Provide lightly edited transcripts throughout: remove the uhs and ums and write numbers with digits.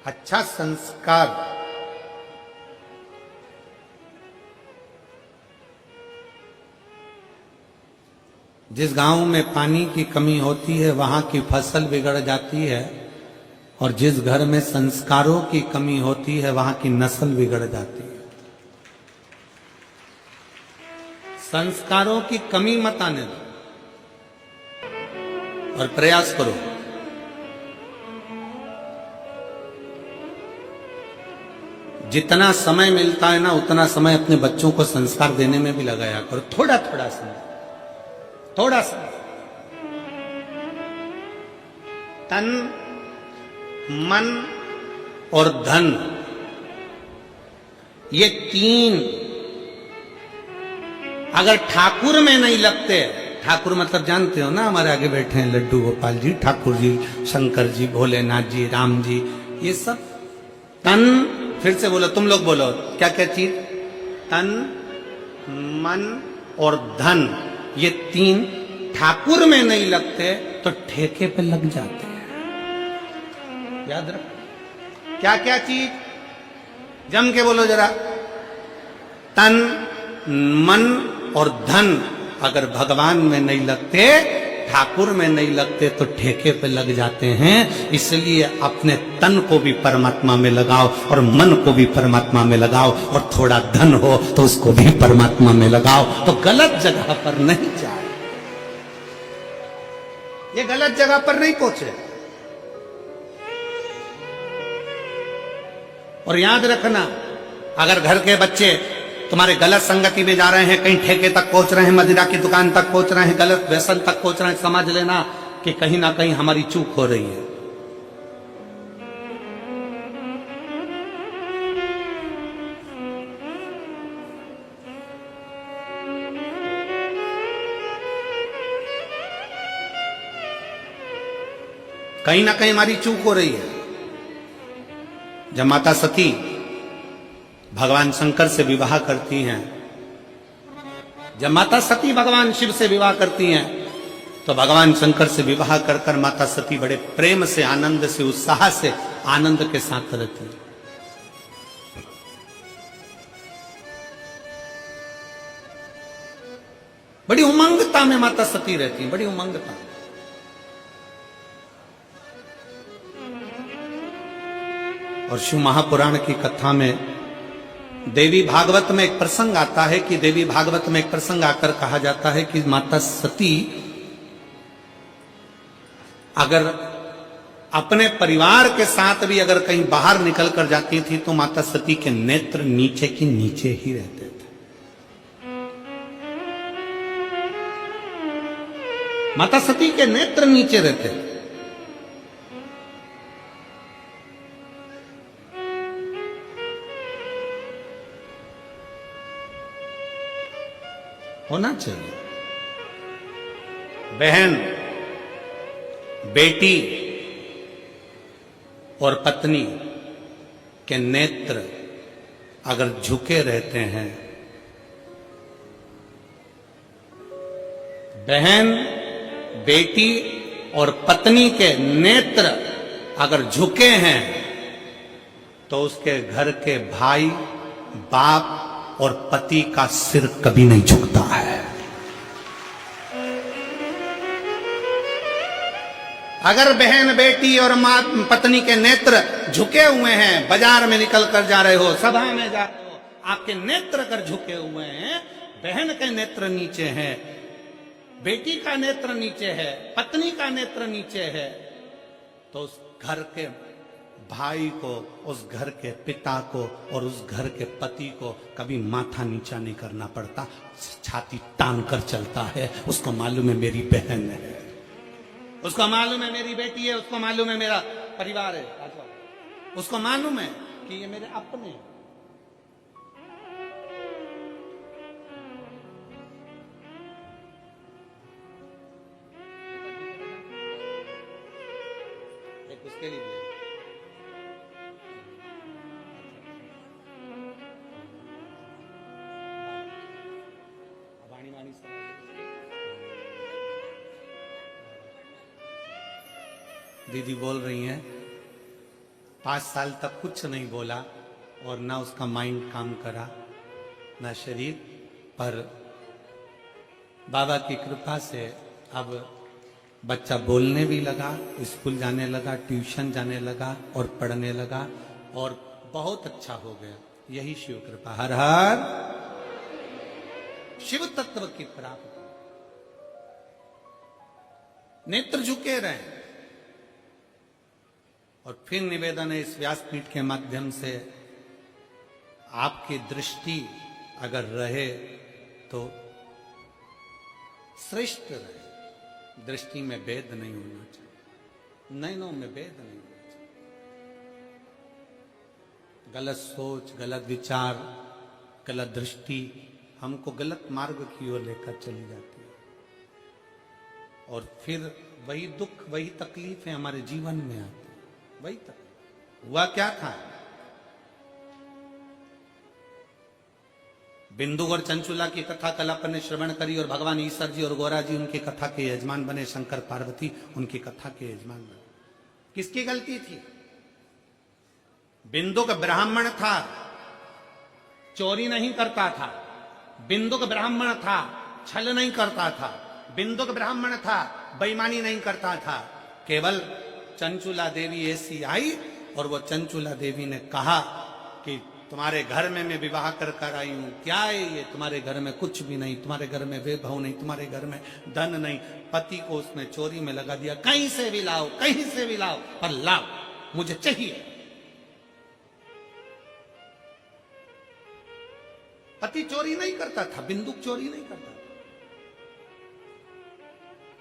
अच्छा संस्कार जिस गांव में पानी की कमी होती है वहां की फसल बिगड़ जाती है, और जिस घर में संस्कारों की कमी होती है वहां की नस्ल बिगड़ जाती है। संस्कारों की कमी मत आने दो और प्रयास करो। जितना समय मिलता है ना उतना समय अपने बच्चों को संस्कार देने में भी लगाया करो। थोड़ा थोड़ा समय, थोड़ा सा। तन, मन और धन, ये तीन अगर ठाकुर में नहीं लगते, ठाकुर मतलब जानते हो ना, हमारे आगे बैठे हैं लड्डू गोपाल जी, ठाकुर जी, शंकर जी, भोलेनाथ जी, राम जी, ये सब तन, फिर से बोलो, तुम लोग बोलो क्या क्या चीज, तन, मन और धन, ये तीन ठाकुर में नहीं लगते तो ठेके पे लग जाते हैं। याद रखो क्या क्या चीज, जम के बोलो जरा। तन, मन और धन अगर भगवान में नहीं लगते, ठाकुर में नहीं लगते तो ठेके पे लग जाते हैं। इसलिए अपने तन को भी परमात्मा में लगाओ और मन को भी परमात्मा में लगाओ, और थोड़ा धन हो तो उसको भी परमात्मा में लगाओ, तो गलत जगह पर नहीं जाए, ये गलत जगह पर नहीं पहुंचे। और याद रखना, अगर घर के बच्चे तुम्हारे गलत संगति में जा रहे हैं, कहीं ठेके तक पहुंच रहे हैं, मदिरा की दुकान तक पहुंच रहे हैं, गलत व्यसन तक पहुंच रहे हैं, समझ लेना कि कहीं ना कहीं हमारी चूक हो रही है। कहीं ना कहीं हमारी चूक हो रही है। जब माता सती भगवान शंकर से विवाह करती हैं, जब माता सती भगवान शिव से विवाह करती हैं, तो भगवान शंकर से विवाह कर कर माता सती बड़े प्रेम से, आनंद से, उत्साह से, आनंद के साथ रहती है। बड़ी उमंगता में माता सती रहती है, बड़ी उमंगता। और शिव महापुराण की कथा में देवी भागवत में एक प्रसंग आता है कि देवी भागवत में एक प्रसंग आकर कहा जाता है कि माता सती अगर अपने परिवार के साथ भी अगर कहीं बाहर निकल कर जाती थी तो माता सती के नेत्र नीचे की नीचे ही रहते थे। माता सती के नेत्र नीचे रहते थे। होना चाहिए। बहन, बेटी और पत्नी के नेत्र अगर झुके रहते हैं, बहन, बेटी और पत्नी के नेत्र अगर झुके हैं तो उसके घर के भाई, बाप और पति का सिर कभी नहीं झुकता है। अगर बहन, बेटी और मां, पत्नी के नेत्र झुके हुए हैं, बाजार में निकल कर जा रहे हो, सभा में जा रहे हो, आपके नेत्र अगर झुके हुए हैं, बहन के नेत्र नीचे है, बेटी का नेत्र नीचे है, पत्नी का नेत्र नीचे है, तो उस घर के भाई को, उस घर के पिता को और उस घर के पति को कभी माथा नीचा नहीं करना पड़ता, छाती तान कर चलता है। उसको मालूम है मेरी बहन है, उसको मालूम है मेरी बेटी है, उसको मालूम है मेरा परिवार है, उसको मालूम है कि ये मेरे अपने हैं। एक उसके लिए दीदी बोल रही हैं, 5 साल तक कुछ नहीं बोला और ना उसका माइंड काम करा ना शरीर, पर बाबा की कृपा से अब बच्चा बोलने भी लगा, स्कूल जाने लगा, ट्यूशन जाने लगा और पढ़ने लगा और बहुत अच्छा हो गया। यही शिव कृपा। हर हर शिव तत्व की प्राप्ति। नेत्र झुके रहे। और फिर निवेदन है इस व्यासपीठ के माध्यम से, आपकी दृष्टि अगर रहे तो श्रेष्ठ रहे। दृष्टि में भेद नहीं होना चाहिए, नयनों में भेद नहीं होना चाहिए। गलत सोच, गलत विचार, गलत दृष्टि हमको गलत मार्ग की ओर लेकर चली जाती है और फिर वही दुख, वही तकलीफें हमारे जीवन में आती है। वही तक हुआ क्या था, बिंदु और चंचुला की कथा कल अपन ने श्रवण करी और भगवान ईश्वर जी और गौरा जी उनकी कथा के यजमान बने, शंकर पार्वती उनकी कथा के यजमान बने। किसकी गलती थी? बिंदु का ब्राह्मण था, चोरी नहीं करता था। बिंदु का ब्राह्मण था, छल नहीं करता था। बिंदु का ब्राह्मण था, बेईमानी नहीं करता था। केवल चंचुला देवी ऐसी आई और वो चंचुला देवी ने कहा कि तुम्हारे घर में मैं विवाह कर आई हूं, क्या है ये? तुम्हारे घर में कुछ भी नहीं, तुम्हारे घर में वैभव नहीं, तुम्हारे घर में धन नहीं। पति को उसने चोरी में लगा दिया, कहीं से भी लाओ, कहीं से भी लाओ, पर लाओ, मुझे चाहिए। पति चोरी नहीं करता था, बिंदुक चोरी नहीं करता था।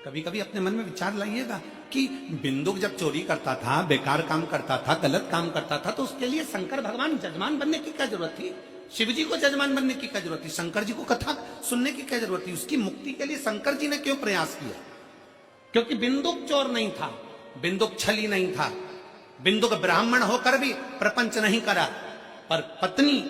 कभी कभी अपने मन में विचार लाइएगा कि बिंदुक जब चोरी करता था, बेकार काम करता था, गलत काम करता था, तो उसके लिए शंकर भगवान जजमान बनने की क्या जरूरत थी? शिव जी को जजमान बनने की क्या जरूरत थी? शंकर जी को कथा सुनने की क्या जरूरत थी? उसकी मुक्ति के लिए शंकर जी ने क्यों प्रयास किया? क्योंकि बिंदुक चोर नहीं था, बिंदुक छली नहीं था, बिंदुक ब्राह्मण होकर भी प्रपंच नहीं करा। पर पत्नी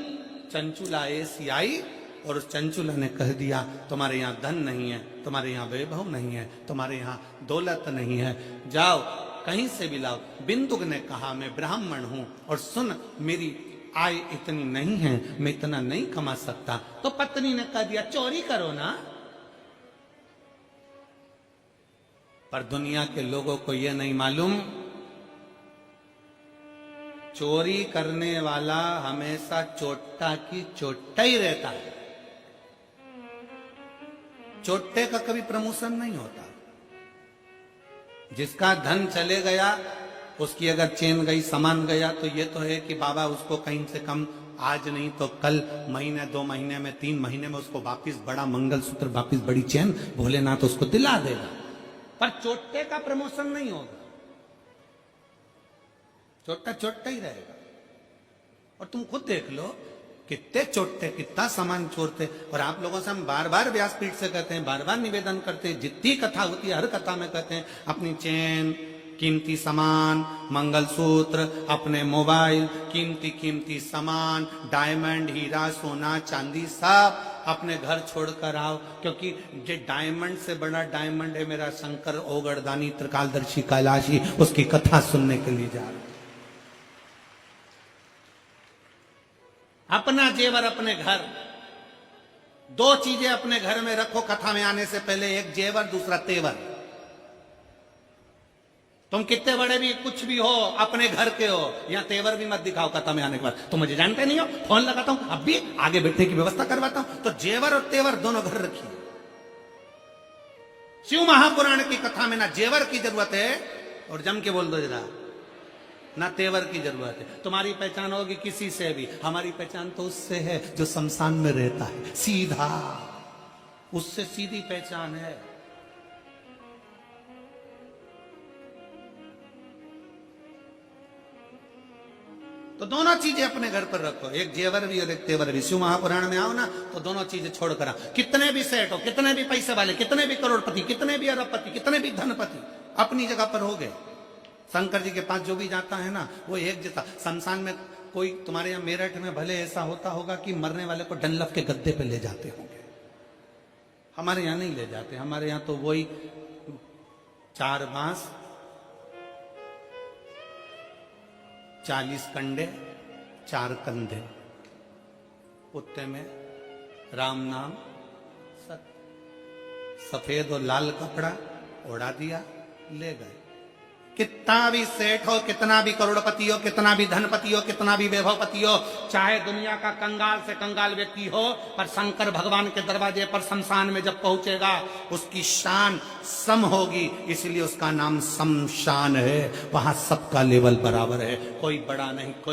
चंचुला ऐसी आई और उस चंचुला ने कह दिया, तुम्हारे यहां धन नहीं है, तुम्हारे यहां वैभव नहीं है, तुम्हारे यहां दौलत नहीं है, जाओ कहीं से भी लाओ। बिंदुक ने कहा मैं ब्राह्मण हूं और सुन, मेरी आय इतनी नहीं है, मैं इतना नहीं कमा सकता। तो पत्नी ने कह दिया चोरी करो ना। पर दुनिया के लोगों को यह नहीं मालूम, चोरी करने वाला हमेशा चोट्टा की चोट्टा ही रहता है। चोट्टे का कभी प्रमोशन नहीं होता। जिसका धन चले गया, उसकी अगर चेन गई, सामान गया, तो ये तो है कि बाबा उसको कहीं से कम आज नहीं तो कल, महीने 2 महीने में 3 महीने में उसको वापिस बड़ा मंगलसूत्र, वापिस बड़ी चेन भोलेनाथ उसको दिला देगा। पर चोट्टे का प्रमोशन नहीं होगा। चोट्टा चोट्टा ही रहेगा। और तुम खुद देख लो कितने चोट्टे, कितना सामान चोरते। और आप लोगों से हम बार बार व्यासपीठ से कहते हैं, बार बार निवेदन करते हैं, जितनी कथा होती है हर कथा में कहते हैं, अपनी चेन, कीमती सामान, मंगलसूत्र, अपने मोबाइल, कीमती कीमती सामान, डायमंड, हीरा, सोना, चांदी, सब अपने घर छोड़कर आओ। क्योंकि जो डायमंड से बड़ा डायमंड है मेरा शंकर ओगड़दानी त्रिकालदर्शी कैलाशी, उसकी कथा सुनने के लिए जा रहे। अपना जेवर अपने घर, 2 चीजें अपने घर में रखो कथा में आने से पहले, एक जेवर, दूसरा तेवर। तुम कितने बड़े भी कुछ भी हो, अपने घर के हो, या तेवर भी मत दिखाओ कथा में आने के बाद। तुम मुझे जानते नहीं हो, फोन लगाता हूं, अब भी आगे बैठने की व्यवस्था करवाता हूं। तो जेवर और तेवर दोनों घर रखिए। शिव महापुराण की कथा में ना जेवर की जरूरत है, और जम के बोल दो जरा, ना तेवर की जरूरत है। तुम्हारी पहचान होगी किसी से भी, हमारी पहचान तो उससे है जो शमशान में रहता है, सीधा, उससे सीधी पहचान है। तो दोनों चीजें अपने घर पर रखो, एक जेवर भी और एक तेवर भी। शिव महापुराण में आओ ना तो दोनों चीजें छोड़कर आओ। कितने भी सेठ हो, कितने भी पैसे वाले, कितने भी करोड़पति, कितने भी अरबपति, कितने भी धनपति, अपनी जगह पर हो गए। शंकर जी के पास जो भी जाता है ना वो एक जैसा। शमशान में कोई तुम्हारे यहाँ मेरठ में भले ऐसा होता होगा कि मरने वाले को डनलप के गद्दे पे ले जाते होंगे, हमारे यहाँ नहीं ले जाते। हमारे यहाँ तो वही 4 बांस, 40 कंडे 4 कंधे, कुत्ते में राम नाम सत्य, सफेद और लाल कपड़ा ओढ़ा दिया, ले गए। कितना भी सेठ हो, कितना भी करोड़पति हो, कितना भी धनपति हो, कितना भी वैभवपति हो, चाहे दुनिया का कंगाल से कंगाल व्यक्ति हो, पर शंकर भगवान के दरवाजे पर शमशान में जब पहुंचेगा उसकी शान सम होगी, इसलिए उसका नाम शमशान है। वहां सबका लेवल बराबर है, कोई बड़ा नहीं, कोई